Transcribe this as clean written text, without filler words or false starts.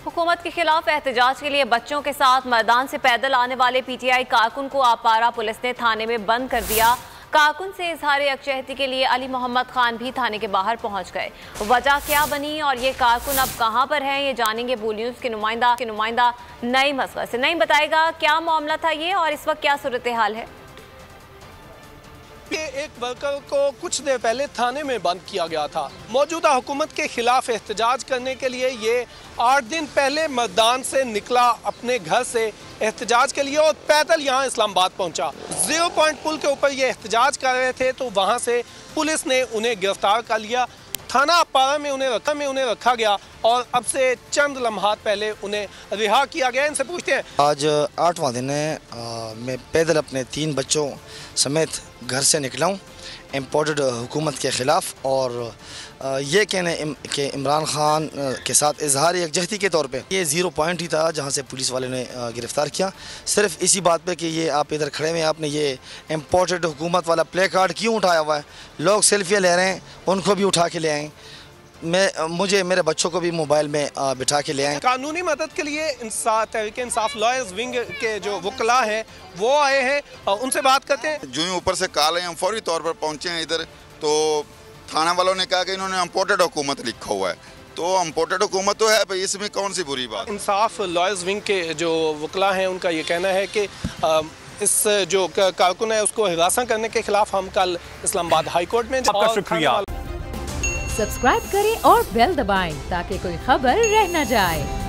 हुकूमत के खिलाफ एहतजाज के लिए बच्चों के साथ मैदान से पैदल आने वाले पीटीआई कारकुन को आपारा पुलिस ने थाने में बंद कर दिया। कारकुन से इजहार यकजहती के लिए अली मोहम्मद खान भी थाने के बाहर पहुंच गए। वजह क्या बनी और ये कारकुन अब कहां पर हैं, ये जानेंगे बूल न्यूज़ के नुमाइंदा नईम असगर से। नईम बताएगा क्या मामला था ये और इस वक्त क्या सूरत हाल है। एक वर्कर को कुछ देर पहले थाने में बंद किया गया था। मौजूदा हुकूमत के खिलाफ एहतजाज करने के लिए ये 8 दिन पहले मैदान से निकला अपने घर से एहतजाज के लिए और पैदल यहाँ इस्लामाबाद पहुँचा। 0 पॉइंट पुल के ऊपर ये एहतजाज कर रहे थे तो वहाँ से पुलिस ने उन्हें गिरफ्तार कर लिया। थाना अपारा में उन्हें रखा गया और अब से चंद लम्हात पहले उन्हें रिहा किया गया। इनसे पूछते हैं। आज 8वां दिन है। मैं पैदल अपने 3 बच्चों समेत घर से निकला हूँ इम्पोर्टेड हुकूमत के ख़िलाफ़ और ये कहने कि इमरान खान के साथ इजहार यकजहती के तौर पे ये 0 पॉइंट ही था जहाँ से पुलिस वाले ने गिरफ़्तार किया। सिर्फ इसी बात पे कि ये आप इधर खड़े हुए, आपने ये इम्पोर्टेड हुकूमत वाला प्ले कार्ड क्यों उठाया हुआ है। लोग सेल्फियाँ ले रहे हैं, उनको भी उठा के ले आएँ। मुझे मेरे बच्चों को भी मोबाइल में बिठा के ले आए। कानूनी मदद के लिए तहरीक इंसाफ लॉयर्स विंग के जो वकला हैं वो आए हैं और उनसे बात करते हैं। जो ही ऊपर से कॉल है हम फौरी तौर पर पहुंचे हैं इधर, तो थाना वालों ने कहा कि इन्होंने इम्पोर्टेड हुकूमत लिखा हुआ है। तो इम्पोर्टेड हुकूमत तो है भाई, इसमें कौन सी बुरी बात। इंसाफ लॉयर्स विंग के जो वकला हैं उनका ये कहना है कि इस जो कारकुन है उसको हिरासत करने के खिलाफ हम कल इस्लामाबाद हाई कोर्ट में। आपका शुक्रिया। सब्सक्राइब करें और बेल दबाएं ताकि कोई खबर रह न जाए।